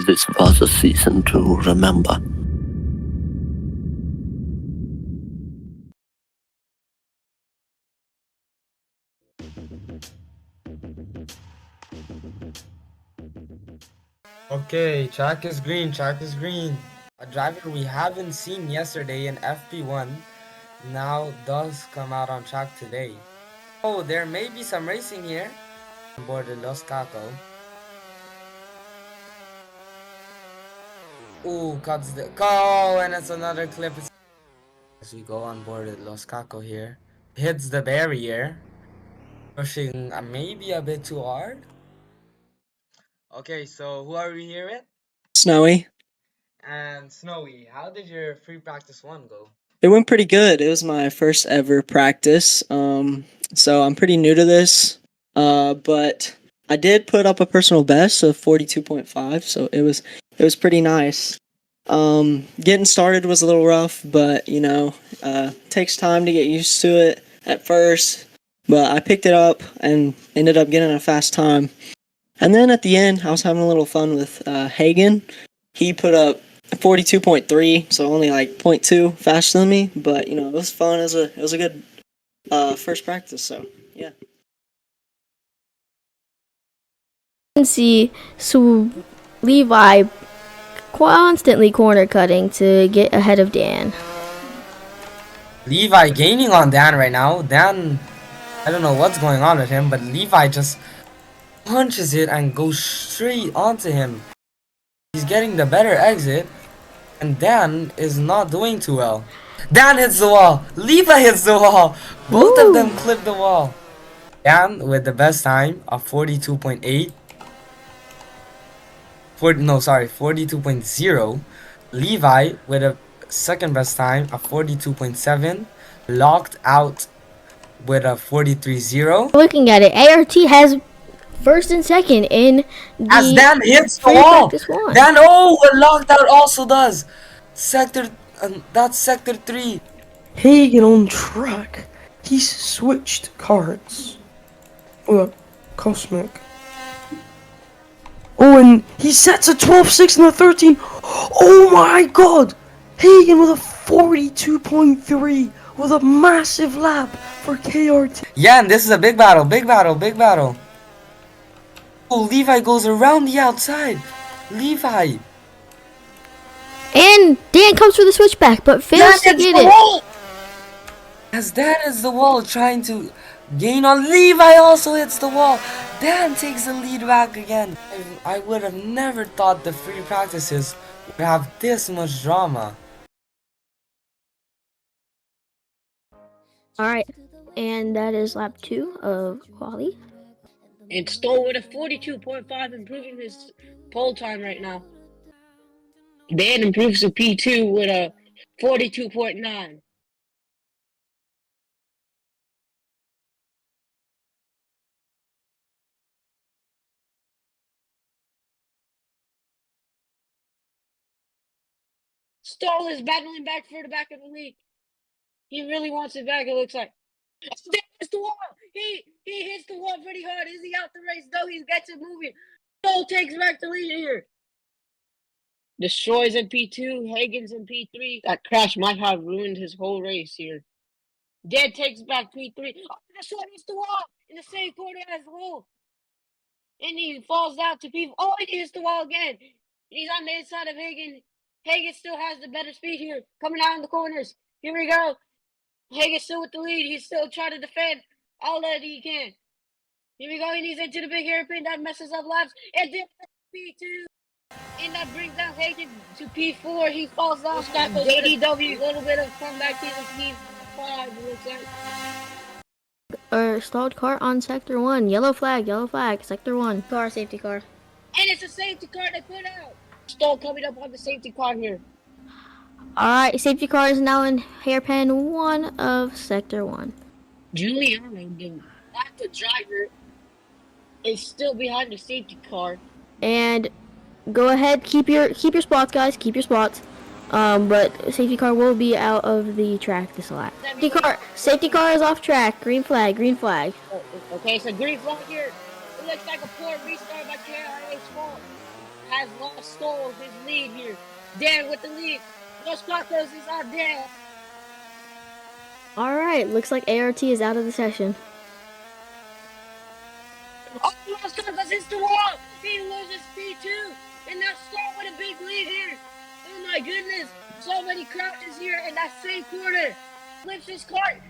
this was a season to remember. Okay, track is green, track is green. A driver we haven't seen yesterday in FP1 now does come out on track today. Oh, there may be some racing here on board the Los Caco. Ooh, cuts the go, and it's another clip. As we go on board the Los Caco here, hits the barrier, pushing maybe a bit too hard. Okay, so who are we here with? Snowy. And Snowy, how did your free practice one go? It went pretty good. It was my first ever practice. So I'm pretty new to this. But I did put up a personal best of 42.5, so it was pretty nice. Getting started was a little rough, but takes time to get used to it at first. But I picked it up and ended up getting a fast time. And then at the end, I was having a little fun with Hagen. He put up 42.3, so only like 0.2 faster than me. But it was fun. It was a good first practice. So yeah. You can see Levi constantly corner cutting to get ahead of Dan. Levi gaining on Dan right now. Dan, I don't know what's going on with him, but Levi just punches it and goes straight onto him. He's getting the better exit, and Dan is not doing too well. Dan hits the wall. Levi hits the wall. Both of them clip the wall. Dan with the best time of 42.8. 42.0. Levi with a second best time of 42.7. Locked out with a 43.0. Looking at it, ART has first and second in the as Dan hits the wall. Dan, locked out also does. That's sector 3. Hagen on track. He's switched cards. Oh, Cosmic. Oh, and he sets a 12-6 and a 13. Oh my god! Hagen with a 42.3 with a massive lap for KRT. Yeah, and this is a big battle, big battle, big battle. Oh, Levi goes around the outside. Levi. And Dan comes for the switchback, but fails to get it. Wall. As Dan hits the wall, trying to gain on Levi, also hits the wall. Dan takes the lead back again. I would have never thought the free practices would have this much drama. Alright, and that is lap 2 of quali. And Stoll with a 42.5, improving his pole time right now. Dan improves to P2 with a 42.9. Stoll is battling back for the back of the league. He really wants it back, it looks like. Dan hits the wall. He hits the wall pretty hard. Is he out the race? No, he gets it moving. Stoll takes back the lead here. Destroys in P2, Hagen's in P3. That crash might have ruined his whole race here. Dan takes back P3. Oh, this one hits the wall in the same corner as the wall. And he falls down to P4. Oh, and he hits the wall again. He's on the inside of Hagen. Hagen still has the better speed here. Coming out in the corners. Here we go. Hagen still with the lead. He's still trying to defend all that he can. Here we go. And he's into the big hairpin. That messes up laps. And then P2. And that brings down Hagen to P4. He falls down. JDW, a little bit of comeback to the P5, it looks like. Stalled car on sector 1. Yellow flag, sector 1. Car, safety car. And it's a safety car they put out. Stall coming up on the safety car here. Alright, safety car is now in hairpin 1 of sector 1. Giuliano, the active driver, is still behind the safety car. And go ahead, keep your spots, guys. Keep your spots. But safety car will be out of the track this lap. Safety car is off track. Green flag. Okay, so green flag here. It looks like a poor restart by KRA's fault. has lost stole his lead here. Dan with the lead. Los Gatos is on Dan. Alright, looks like ART is out of the session. Oh, Los Gatos hits the wall. He loses P2. And now Star with a big lead here. Oh my goodness. So many crouches here in that same corner. Flips his cart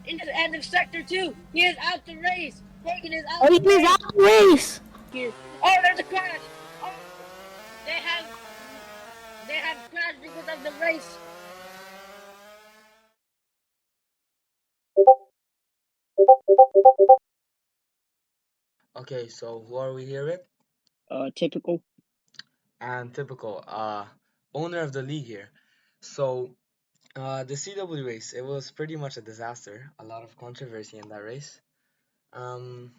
into the end of sector 2. He is out the race. Hagen is out Oh, the he race. is out the race! Here. Oh, there's a crash. Oh, they have crashed because of the race. Okay, so who are we here with? Typical. And Typical, owner of the league here. So, the CW race, it was pretty much a disaster. A lot of controversy in that race. Do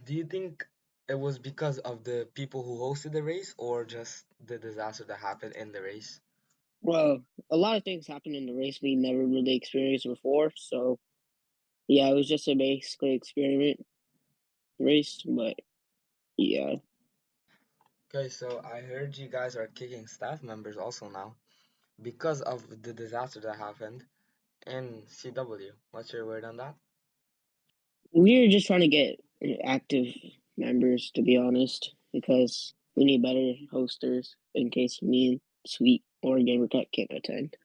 you think it was because of the people who hosted the race or just the disaster that happened in the race? Well, a lot of things happened in the race we never really experienced before. So, yeah, it was just a basically experiment race. But, yeah. Okay, so I heard you guys are kicking staff members also now because of the disaster that happened in CW. What's your word on that? We're just trying to get active members, to be honest, because we need better hosters in case me and Sweet or Gamercut can't attend.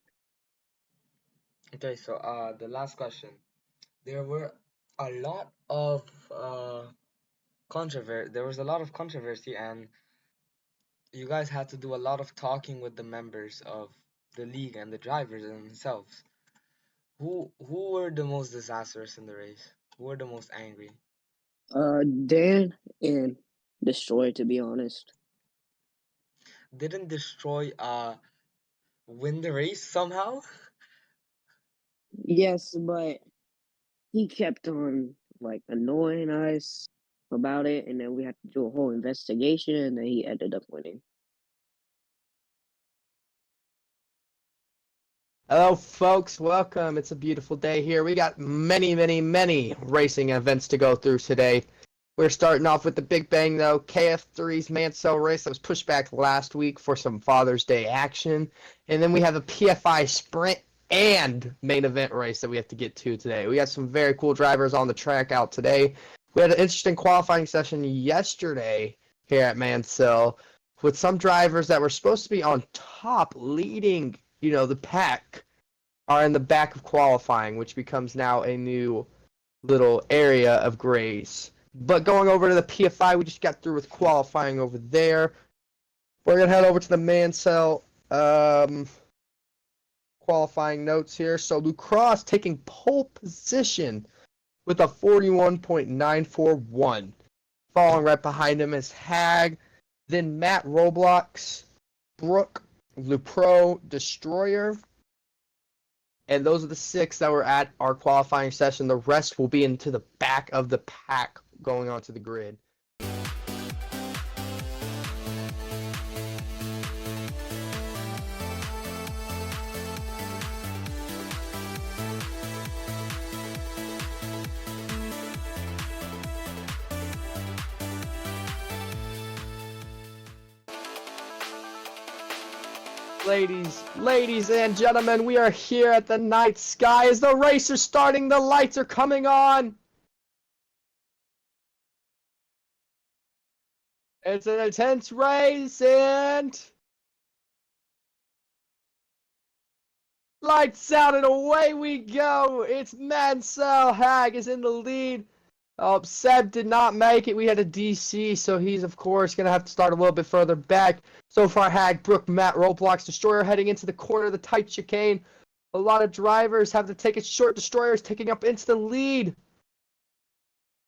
Okay, so the last question. There were a lot of there was a lot of controversy, and you guys had to do a lot of talking with the members of the league and the drivers themselves. Who were the most disastrous in the race? Who were the most angry? Dan and Destroy, to be honest. Didn't Destroy win the race somehow? Yes, but he kept on like annoying us about it, and then we had to do a whole investigation, and then he ended up winning. Hello, folks. Welcome. It's a beautiful day here. We got many racing events to go through today. We're starting off with the Big Bang, though. KF3's Mansell race that was pushed back last week for some Father's Day action. And then we have a PFI sprint and main event race that we have to get to today. We got some very cool drivers on the track out today. We had an interesting qualifying session yesterday here at Mansell with some drivers that were supposed to be on top leading the pack are in the back of qualifying, which becomes now a new little area of grace. But going over to the PFI, we just got through with qualifying over there. We're going to head over to the Mansell qualifying notes here. So Lucross taking pole position with a 41.941. Following right behind him is Hag, then Matt Roblox, Brooke, Lupro, Destroyer, and those are the 6 that were at our qualifying session. The rest will be into the back of the pack going onto the grid. Ladies and gentlemen, we are here at the night sky as the race is starting. The lights are coming on. It's an intense race and lights out and away we go. It's Mansell. Hag is in the lead. Seb did not make it. We had a DC, so he's, of course, going to have to start a little bit further back. So far, Hag, Brooke, Matt, Roblox, Destroyer heading into the corner of the tight chicane. A lot of drivers have to take it short. Destroyer's taking up instant lead.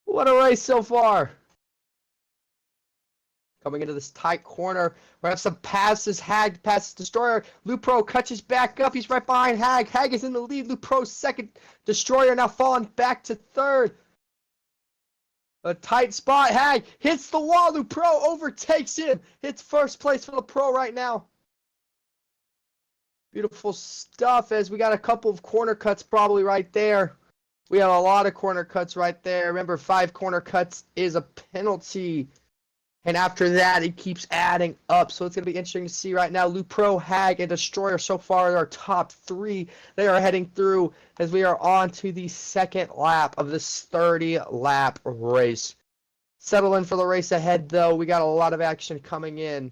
What a race so far. Coming into this tight corner, we have some passes. Hag passes Destroyer. Lupro catches back up. He's right behind Hag. Hag is in the lead. Lupro's second. Destroyer now falling back to third. A tight spot. Hag hits the wall. Lupro overtakes him. It's first place for the pro right now. Beautiful stuff as we got a couple of corner cuts probably right there. We have a lot of corner cuts right there. Remember, 5 corner cuts is a penalty. And after that, it keeps adding up. So it's going to be interesting to see right now. Lupro, Hag, and Destroyer so far are top 3. They are heading through as we are on to the second lap of this 30-lap race. Settle in for the race ahead, though. We got a lot of action coming in.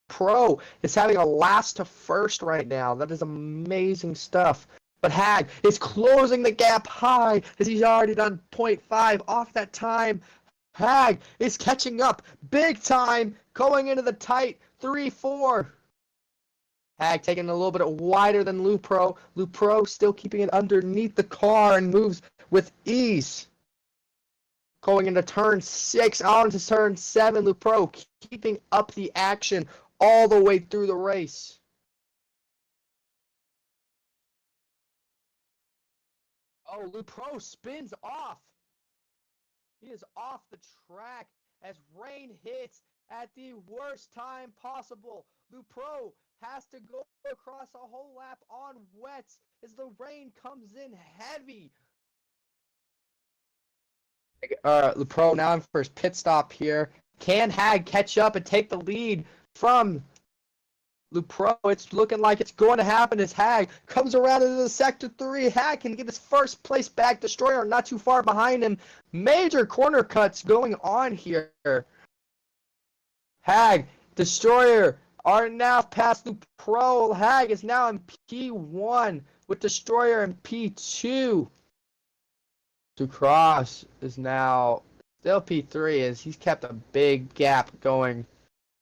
Pro is having a last to first right now. That is amazing stuff. But Hag is closing the gap high as he's already done 0.5 off that time. Hag is catching up big time, going into the tight 3-4. Hag taking a little bit wider than Lupro. Lupro still keeping it underneath the car and moves with ease. Going into turn 6, on to turn 7. Lupro keeping up the action all the way through the race. Oh, Lupro spins off. He is off the track as rain hits at the worst time possible. Lupro has to go across a whole lap on wets as the rain comes in heavy. Lupro now in for his pit stop here. Can Hag catch up and take the lead from Lupro? It's looking like it's going to happen as Hag comes around into the sector 3. Hag can get his first place back. Destroyer not too far behind him. Major corner cuts going on here. Hag, Destroyer are now past Lupro. Hag is now in P1 with Destroyer in P2. Ducross is now still P3 as he's kept a big gap going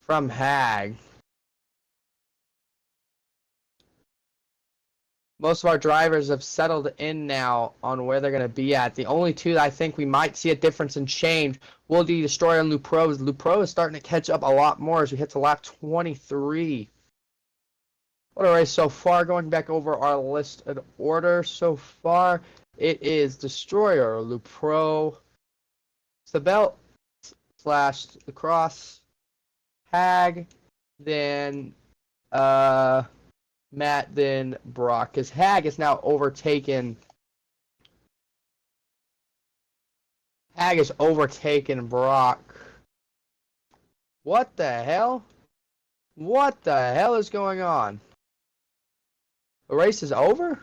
from Hag. Most of our drivers have settled in now on where they're going to be at. The only two that I think we might see a difference in change will be Destroyer and Lupro. Lupro is starting to catch up a lot more as we hit to lap 23. What a race so far. Going back over our list in order so far, it is Destroyer, Lupro, Sabelt / the Cross, Hag, then Matt, then Brock, because Hag is now overtaken. Hag has overtaken Brock. What the hell? What the hell is going on? The race is over?